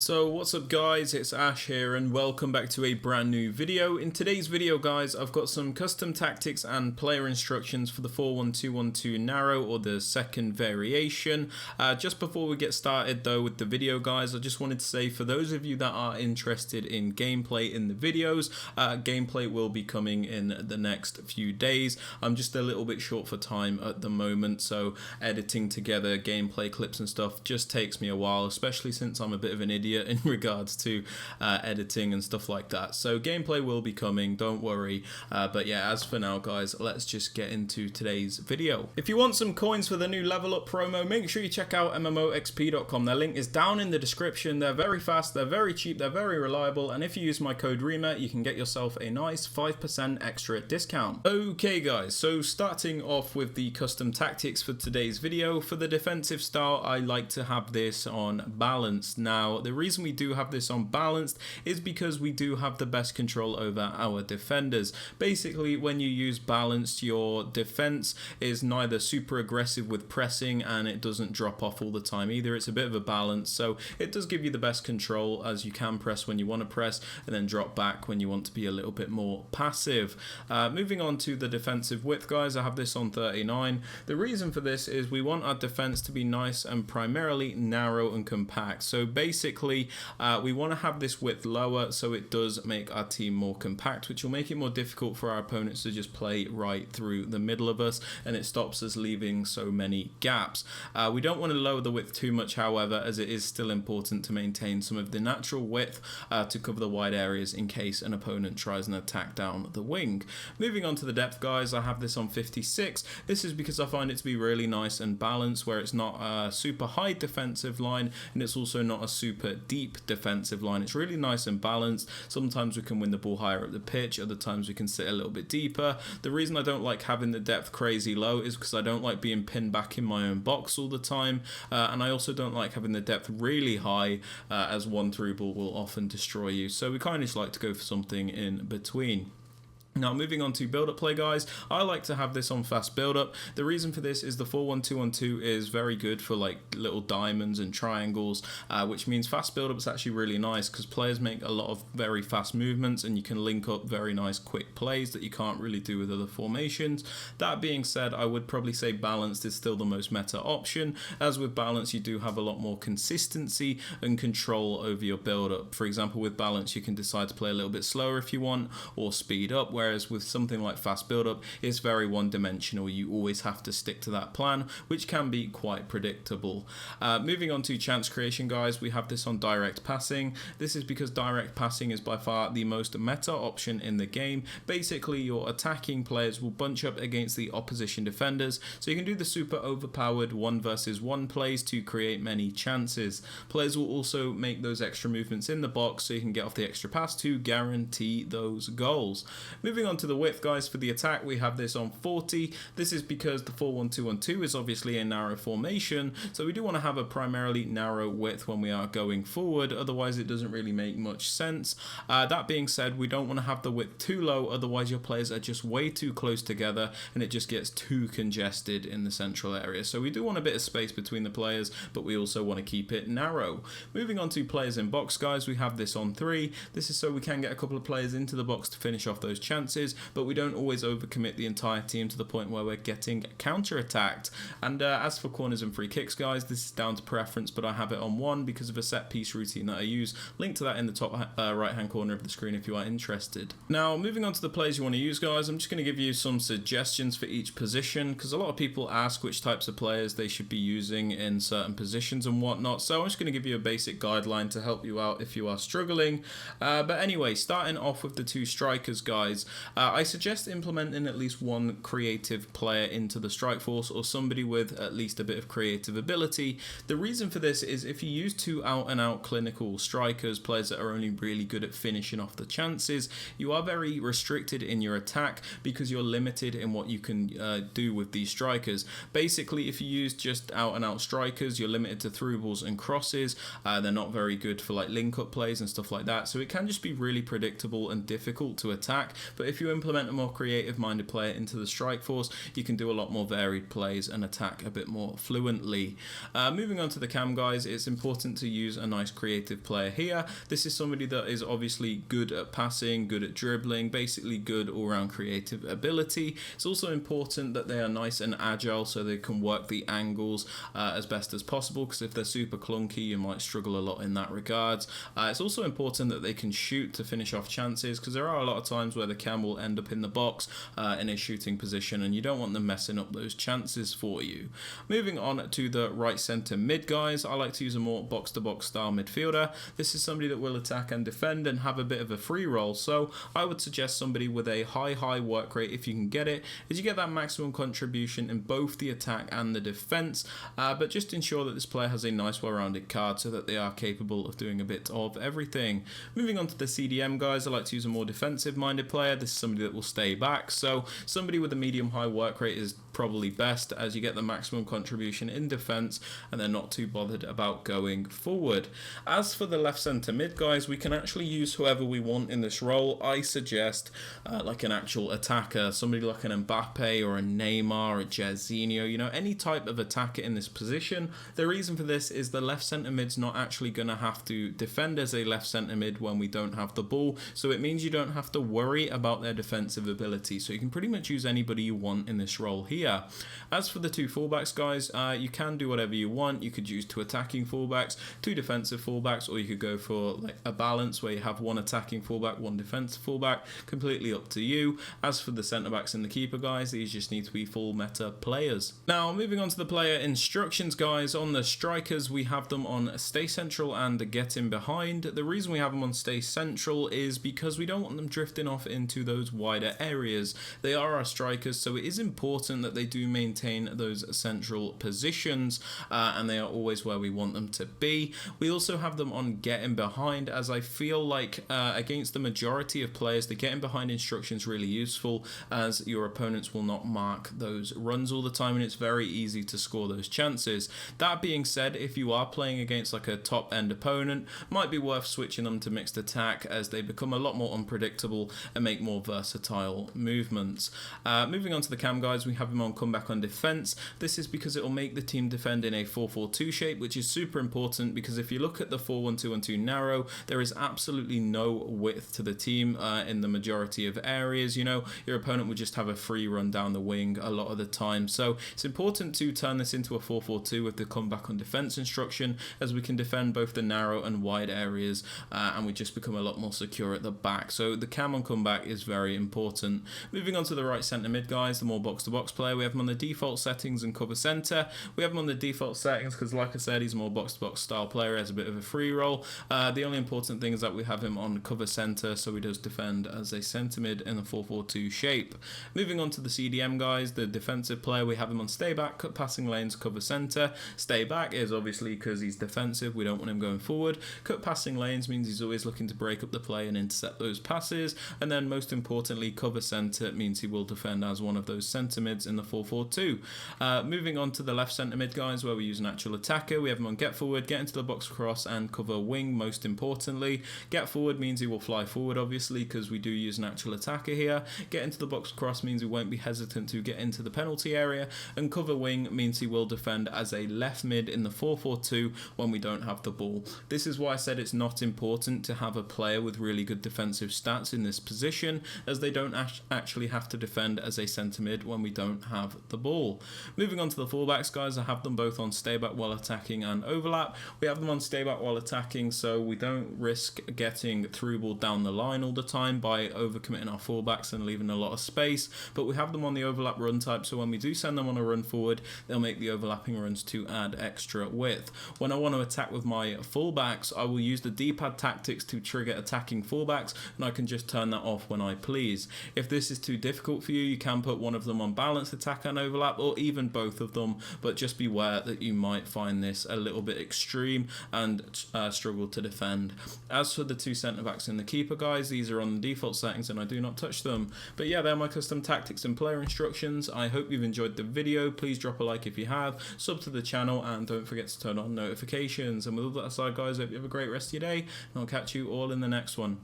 So what's up guys, it's Ash here and welcome back to a brand new video. In today's video guys, I've got some custom tactics and player instructions for the 4-1-2-1-2 narrow or the second variation. Just before we get started though with the video guys, I just wanted to say for those of you that are interested in gameplay in the videos, gameplay will be coming in the next few days. I'm just a little bit short for time at the moment, so editing together gameplay clips and stuff just takes me a while, especially since I'm a bit of an idiot in regards to editing and stuff like that. So gameplay will be coming, don't worry. But yeah, as for now guys, let's just get into today's video. If you want some coins for the new level up promo, make sure you check out MMOXP.com. Their link is down in the description. They're very fast, they're very cheap, they're very reliable, and if you use my code Rema, you can get yourself a nice 5% extra discount. Okay guys, so starting off with the custom tactics for today's video. For the defensive style, I like to have this on balanced. Now the reason we do have this on balanced is because we do have the best control over our defenders. Basically, when you use balanced, your defense is neither super aggressive with pressing and it doesn't drop off all the time either. It's a bit of a balance, so it does give you the best control, as you can press when you want to press and then drop back when you want to be a little bit more passive. Moving on to the defensive width guys, I have this on 39. The reason for this is we want our defense to be nice and primarily narrow and compact. So basically we want to have this width lower so it does make our team more compact, which will make it more difficult for our opponents to just play right through the middle of us, and it stops us leaving so many gaps. We don't want to lower the width too much, however, as it is still important to maintain some of the natural width to cover the wide areas in case an opponent tries an attack down the wing. Moving on to the depth guys, I have this on 56. This is because I find it to be really nice and balanced, where it's not a super high defensive line and it's also not a super deep defensive line. It's really nice and balanced. Sometimes we can win the ball higher up the pitch, other times we can sit a little bit deeper. The reason I don't like having the depth crazy low is because I don't like being pinned back in my own box all the time, and I also don't like having the depth really high, as one through ball will often destroy you. So we kind of just like to go for something in between. Now moving on to build-up play guys, I like to have this on fast build-up. The reason for this is the 4-1-2-1-2 is very good for like little diamonds and triangles, which means fast build-up is actually really nice because players make a lot of very fast movements and you can link up very nice quick plays that you can't really do with other formations. That being said, I would probably say balanced is still the most meta option, as with balance you do have a lot more consistency and control over your build-up. For example, with balance you can decide to play a little bit slower if you want, or speed up, whereas with something like fast build-up, it's very one-dimensional. You always have to stick to that plan, which can be quite predictable. Moving on to chance creation guys, we have this on direct passing. This is because direct passing is by far the most meta option in the game. Basically, your attacking players will bunch up against the opposition defenders, so you can do the super overpowered 1 versus 1 plays to create many chances. Players will also make those extra movements in the box so you can get off the extra pass to guarantee those goals. Moving on to the width guys, for the attack we have this on 40. This is because the 4-1-2-1-2 is obviously a narrow formation, so we do want to have a primarily narrow width when we are going forward, otherwise it doesn't really make much sense. That being said, we don't want to have the width too low, otherwise your players are just way too close together and it just gets too congested in the central area. So we do want a bit of space between the players, but we also want to keep it narrow. Moving on to players in box guys, we have this on 3. This is so we can get a couple of players into the box to finish off those chances, but we don't always overcommit the entire team to the point where we're getting counter-attacked. And as for corners and free kicks guys, this is down to preference, but I have it on 1 because of a set piece routine that I use. Link to that in the top right hand corner of the screen if you are interested. Now moving on to the plays you want to use guys, I'm just going to give you some suggestions for each position, because a lot of people ask which types of players they should be using in certain positions and whatnot, so I'm just going to give you a basic guideline to help you out if you are struggling. But anyway, starting off with the 2 strikers guys, I suggest implementing at least one creative player into the strike force, or somebody with at least a bit of creative ability. The reason for this is if you use 2 out and out clinical strikers, players that are only really good at finishing off the chances, you are very restricted in your attack because you're limited in what you can do with these strikers. Basically, if you use just out and out strikers, you're limited to through balls and crosses. They're not very good for like link up plays and stuff like that, so it can just be really predictable and difficult to attack. but if you implement a more creative minded player into the strike force, you can do a lot more varied plays and attack a bit more fluently. Moving on to the cam, guys, it's important to use a nice creative player here. This is somebody that is obviously good at passing, good at dribbling, basically good all-round creative ability. It's also important that they are nice and agile so they can work the angles as best as possible, because if they're super clunky, you might struggle a lot in that regards. It's also important that they can shoot to finish off chances, because there are a lot of times where the cam will end up in the box in a shooting position, and you don't want them messing up those chances for you. Moving on to the right centre mid, guys, I like to use a more box-to-box style midfielder. This is somebody that will attack and defend and have a bit of a free roll, so I would suggest somebody with a high work rate, if you can get it, as you get that maximum contribution in both the attack and the defence, but just ensure that this player has a nice well-rounded card so that they are capable of doing a bit of everything. Moving on to the CDM, guys, I like to use a more defensive minded player. This is somebody that will stay back, so somebody with a medium-high work rate is probably best, as you get the maximum contribution in defence and they're not too bothered about going forward. As for the left centre mid, guys, we can actually use whoever we want in this role. I suggest like an actual attacker, somebody like an Mbappe or a Neymar or a Jairzinho, you know, any type of attacker in this position. The reason for this is the left centre mid's not actually going to have to defend as a left centre mid when we don't have the ball, so it means you don't have to worry about their defensive ability, so you can pretty much use anybody you want in this role here. As for the two fullbacks, guys, you can do whatever you want. You could use two attacking fullbacks, two defensive fullbacks, or you could go for like a balance where you have one attacking fullback, one defensive fullback. Completely up to you. As for the centre backs and the keeper, guys, these just need to be full meta players. Now, moving on to the player instructions, guys. On the strikers, we have them on stay central and get in behind. The reason we have them on stay central is because we don't want them drifting off into those wider areas. They are our strikers, so it is important that they do maintain those central positions, and they are always where we want them to be. We also have them on getting behind, as I feel like against the majority of players, the getting behind instruction is really useful, as your opponents will not mark those runs all the time and it's very easy to score those chances. That being said, if you are playing against like a top end opponent, might be worth switching them to mixed attack, as they become a lot more unpredictable and make more versatile movements. Moving on to the cam, guys, we have them on comeback on defense. This is because it will make the team defend in a 4-4-2 shape, which is super important, because if you look at the 4-1-2-1-2 narrow, there is absolutely no width to the team in the majority of areas. You know, your opponent would just have a free run down the wing a lot of the time, so it's important to turn this into a 4-4-2 with the comeback on defense instruction, as we can defend both the narrow and wide areas, and we just become a lot more secure at the back. So the cam on comeback is very important. Moving on to the right centre mid, guys, the more box-to-box player, we have him on the default settings and cover centre. We have him on the default settings because, like I said, he's a more box-to-box style player, has a bit of a free roll. The only important thing is that we have him on cover centre, so he does defend as a centre mid in a 4-4-2 shape. Moving on to the CDM, guys, the defensive player, we have him on stay back, cut passing lanes, cover centre. Stay back is obviously because he's defensive, we don't want him going forward. Cut passing lanes means he's always looking to break up the play and intercept those passes, and then most importantly, cover centre means he will defend as one of those centre mids in the 4-4-2. Moving on to the left centre mid, guys, where we use an actual attacker, we have him on get forward, get into the box cross, and cover wing. Most importantly, get forward means he will fly forward, obviously, because we do use an actual attacker here. Get into the box cross means we won't be hesitant to get into the penalty area, and cover wing means he will defend as a left mid in the 4-4-2 when we don't have the ball. This is why I said it's not important to have a player with really good defensive stats in this position, as they don't actually have to defend as a centre mid when we don't have the ball. Moving on to the fullbacks, guys, I have them both on stay back while attacking and overlap. We have them on stay back while attacking, so we don't risk getting through ball down the line all the time by overcommitting our fullbacks and leaving a lot of space, but we have them on the overlap run type, so when we do send them on a run forward, they'll make the overlapping runs to add extra width. When I want to attack with my fullbacks, I will use the D-pad tactics to trigger attacking fullbacks, and I can just turn that off when I please. If this is too difficult for you, you can put one of them on balanced attack and overlap, or even both of them, but just beware that you might find this a little bit extreme and struggle to defend. As for the two centre backs and the keeper, guys, these are on the default settings and I do not touch them. But yeah, they're my custom tactics and player instructions. I hope you've enjoyed the video. Please drop a like if you have, sub to the channel, and don't forget to turn on notifications. And with all that aside, guys, I hope you have a great rest of your day, and I'll catch you all in the next one.